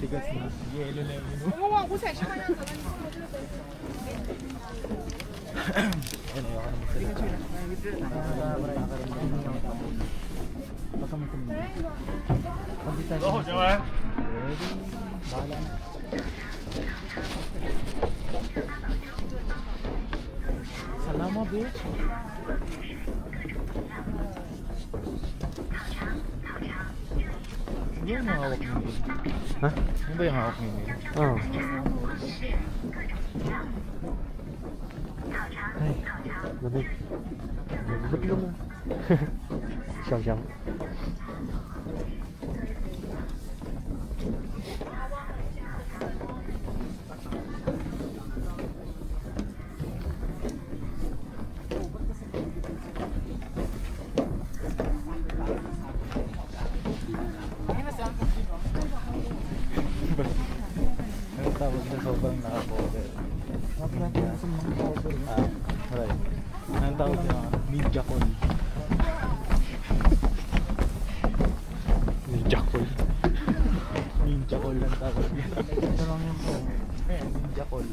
matigas na. Yelo na yung ino. 어머, 고생 시간이 안 가다니. Ano yung Oh, Joel. bahala na. Salama, bitch. Ano yung hawak mo yun? Ha? Ano ba yung hawak mo yun? Oo. Ay, lamig. Lamig mo. Siyam, siyam. Ano tawag na sobrang naka-cover? Right. Anong tawag na media call? Ninja call. Ninja call lang tawag. Ito lang yung po. Ninja call.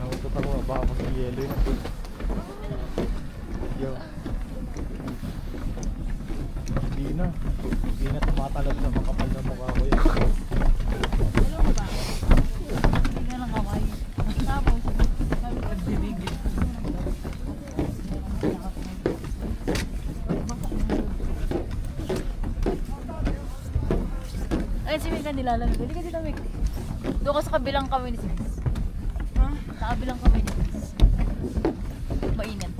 Nakutot ako, baka mag-yelo yun. Yo. Hindi na tumatalab sa makapal na mukha ko yun. Hindi lang kaway. Tapos, sabi ko, bibigil. Ay, si Mika nilalamig. Hindi ka dito, Mik. Doon ka sa kabilang kami ni Sis. Ha? Sa kabilang kami ni Sis. Mainit.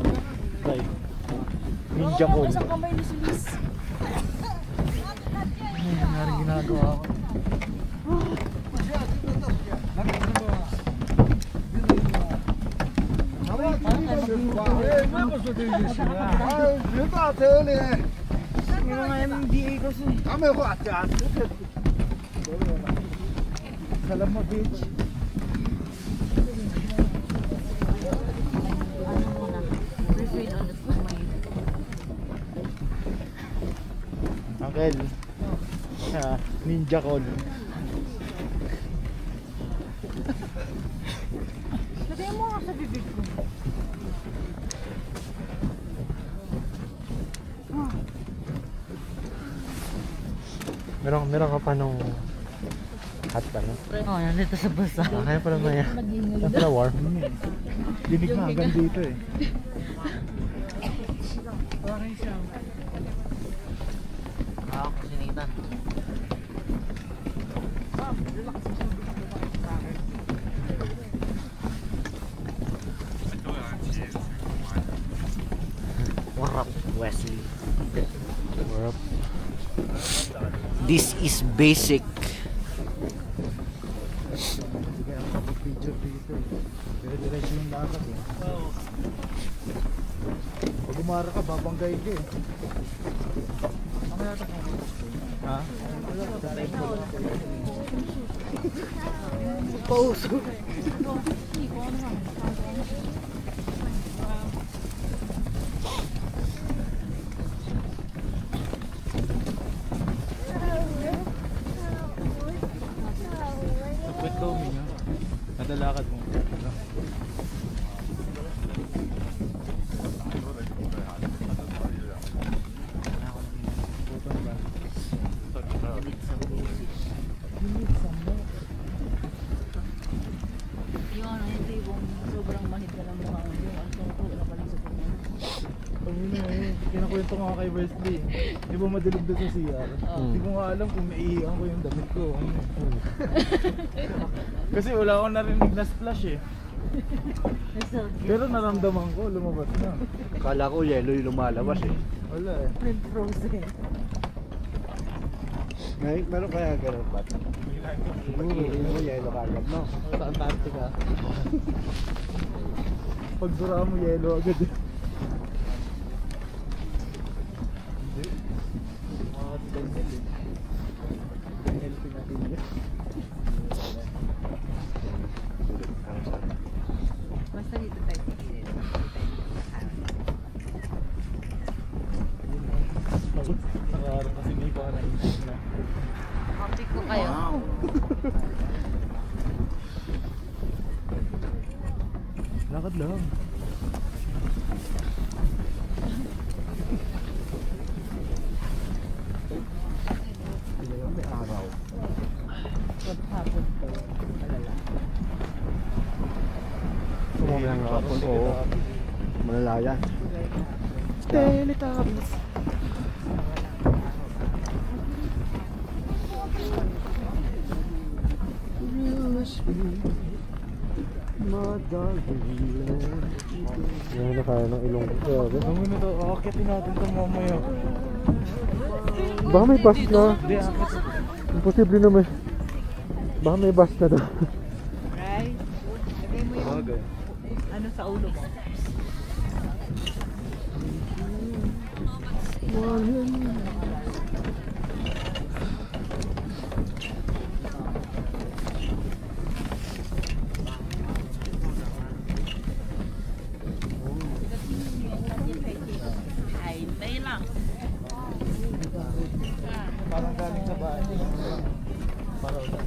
Right. Ninja call. Isang kamay ni Sis. Ano yung nangyari ginagawa ko? Salam mo, bitch. Ano muna? Refill on the kamay. Uncle. Ninja call. Lagay mo nga sa bibig ko. Meron ka pa nung hot pa, no? Oo, nandito sa basa. Kaya pala na yan. Nag-ingay Kaya pala warm. Dinig na hanggang dito eh. Ako, sinita. What up, Wesley? What up? This is basic. Hindi kaya makapag-picture dito eh. Pero diretso yung dagat eh. Pag umara ka, babanggayin ka eh. Ha? Pauso. Ba't ka umiyak? Nadalakad mo. Yung ano, hindi yung sobrang mahid ka lang mukha mo. Yung ang tungkol na pala sa puno. Pagmuna eh, kinakwento ko nga kay Wesley. Di ba madilig doon sa CR? Hindi ko nga alam kung naiiyan ko yung damit ko. Ano. Kasi wala akong narinig na splash eh. Pero naramdaman ko, lumabas na. Akala ko yelo yung lumalabas eh. Wala eh. Frozen. Meron kaya ganun ba? Siguro, mo yelo kagad, no? Sa Antarctica. Pag dura mo, yelo agad eh. Hindi. Mga ganyan eh. Healthy natin yan. Basta dito tayo. Nakaharap kasi ko na isip na. Kapit ko kayo. Lakad lang. May araw. Maghapon po. Malala. Sumami ng hapon. Oo. Malalayan. Teletubbies. Yan na kaya ng ilong ko. Grabe. Ang muna to, akitin natin ito mamaya. Baka may bus na. Hindi, akit. Imposible naman. Baka may bus na daw. Right? Lagay mo yung Bagay. ano sa ulo mo. Ay, tayo lang. Parang galing sa bahay. Para ulit.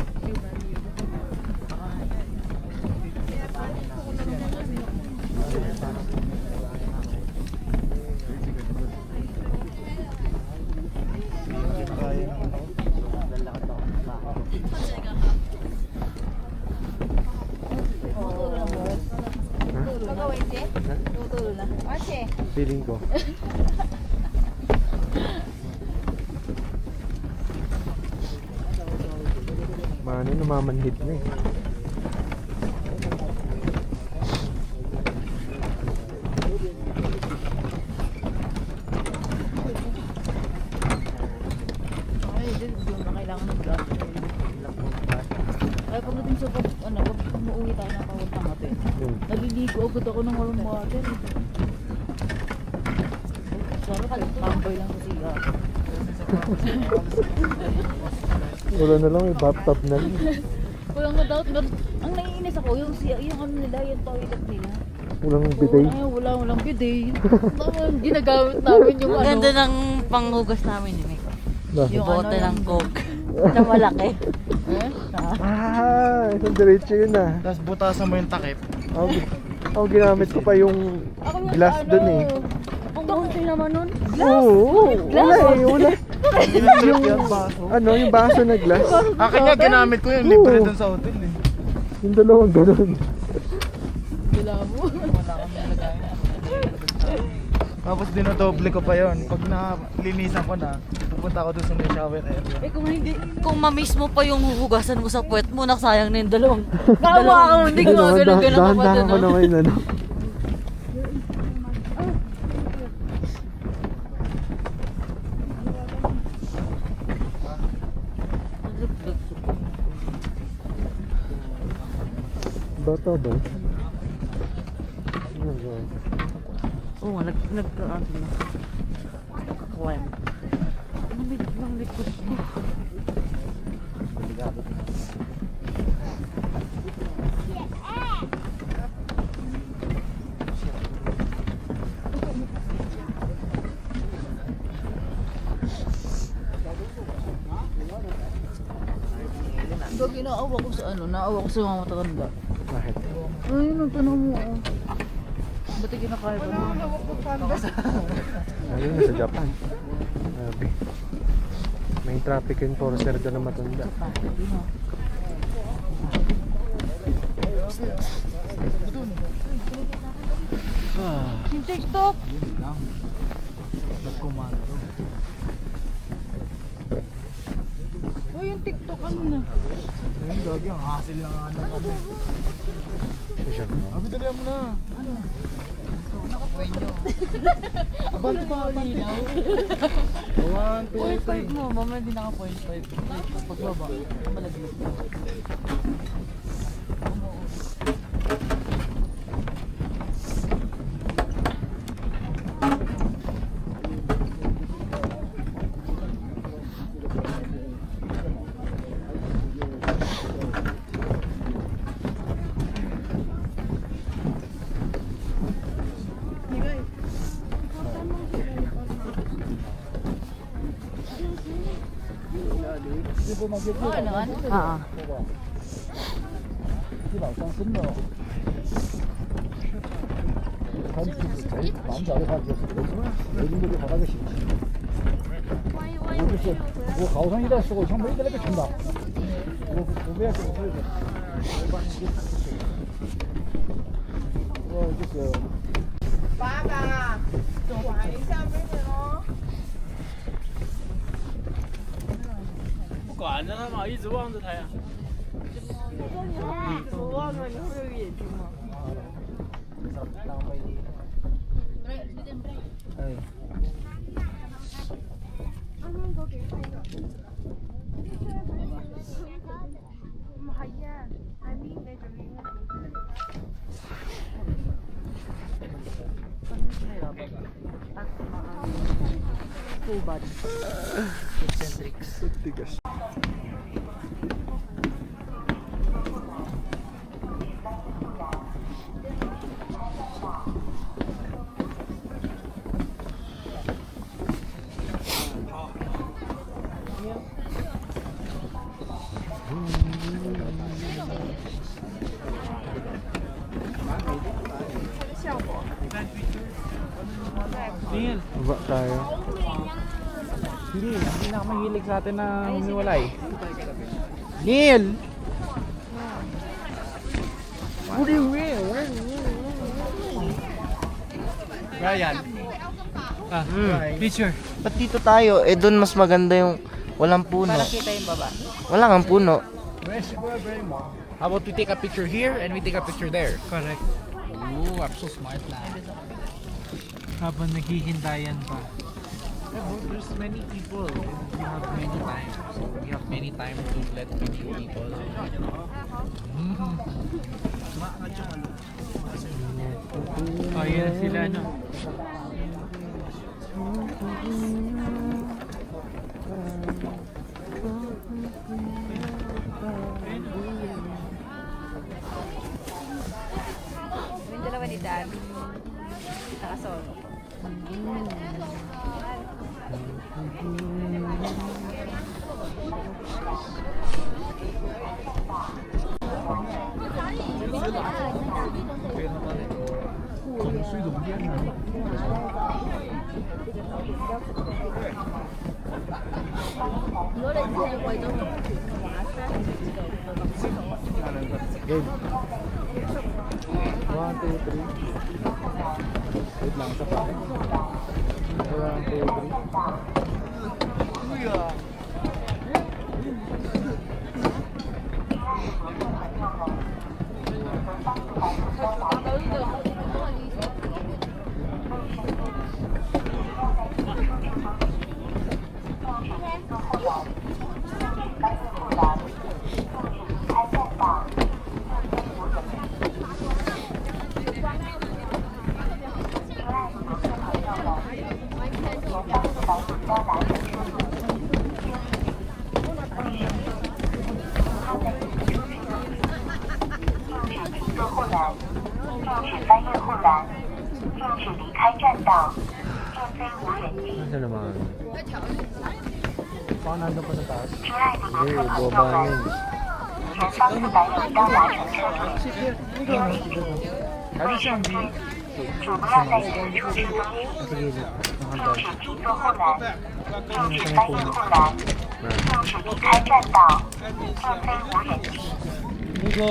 Kaya ng ano. Lalakad ako ng bahay. Pagkawin, Che? Tutulo na. Ah, Che. Feeling ko. Mano, namamanhid na eh. Ay, hindi na kailangan ng gas. Ay, pagdating sa pag umuwi tayo ng papuntang Aten. Yun. Naliligo agad ako ng walang water. Sarap, tambay lang sa siya. Wala na lang, may bathtub na rin. Kulang na doubt, ang naiinis ako, yung ano nila, yung toilet nila. Walang bidet. Ay, walang bidet. Naman, ginagamit namin yung Ang ano. ganda ng panghugas namin ni Mike. Bakit? Yung Bote ano, ng Coke na malaki. Eh? Isang diretso yun ah. Tapos butasan mo yung takip. Ako ginamit ko pa yung Ako yung glass ano, dun eh. Ang kunti naman nun. Oo, wala eh, wala. Yung yan baso. Ano, yung baso na glass. Akin nga ginamit ko yung libre dun sa hotel eh. Yung dalawang ganun. Wala mo. Wala kami nalagay. Tapos dinodoble ko pa yon. Pag nalinisan ko na, pupunta ako dun sa may shower area. Eh kung hindi, Kung ma-miss mo pa yung huhugasan mo sa puwet mo, naksayang na yung dalawang. kawa ako, hindi ko ganun pa Dahan-dahan ko naman yun, ano. Bata ba? Ano ba? Oo nga, nagkaano na. Nagkakwem. Lamig ng likod ko. Gagi, naawa ko sa ano, naawa ko sa mga matatanda. Bakit? Ay, nung tanong mo, oh. Ba't yung kinakaya ba? Ayun, nasa Japan. Sabi. May traffic enforcer doon na matanda. Yung TikTok! Yun lang. Nagkumando. Oh, yung TikTok, ano na? Ayun, gagi, ang hassle lang ano kami. Abi, dalihan mo na. Abante pa, abante. 1, 2, 3. mo, mamaya din naka 0.5. Pagbaba, malaglag na. ano? Ah. 基本上真的，看自己谁忙不着的话，就是北京就好大个形势。我就是我好长一段时候像没得那个情况，我不要这个这个，我把你给我就是爸爸，管一下妹妹哦。不管着他嘛，一直望着他呀。我忘了，你会有眼睛吗？哎。 Full body. Eccentrics. Baba tayo. Hindi, hindi na mahilig sa atin na humiwalay. Neil! Ryan. Picture. Ba't dito tayo? Eh doon mas maganda yung walang puno. Para kita yung baba. Wala kang puno. How about we take a picture here and we take a picture there? Correct. Ooh, I'm so smart na. Habang naghihintayan pa. There's many people. We have many time. So we have many time to let many people. Oh, yan sila, no? Yung dalawa ni Dan. Nakasolo. Game. 1, 2, 3. Wait lang, isa pa. 1, 2, 3. Nasaan naman? Baka nandun pa sa taas. Hindi, baba na yun. Ano siyang B? Nasa gilid. Nakandun. Nasa may puno. Hugo.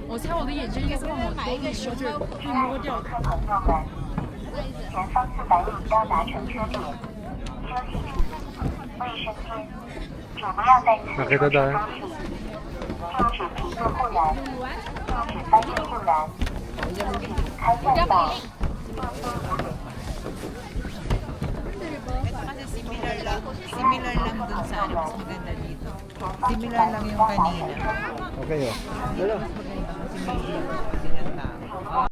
我猜我的眼睛应该是往我兜里收着，会摸掉的。前方400米到达乘车点，休息区、卫生间，请不要在此 Nakita tayo. 禁止停坐护栏，禁止翻越护栏，禁止离开站道。 Similar lang dun sa ano, mas maganda dito. Similar lang yung kanina. Okay, oh. Mas maganda kasi may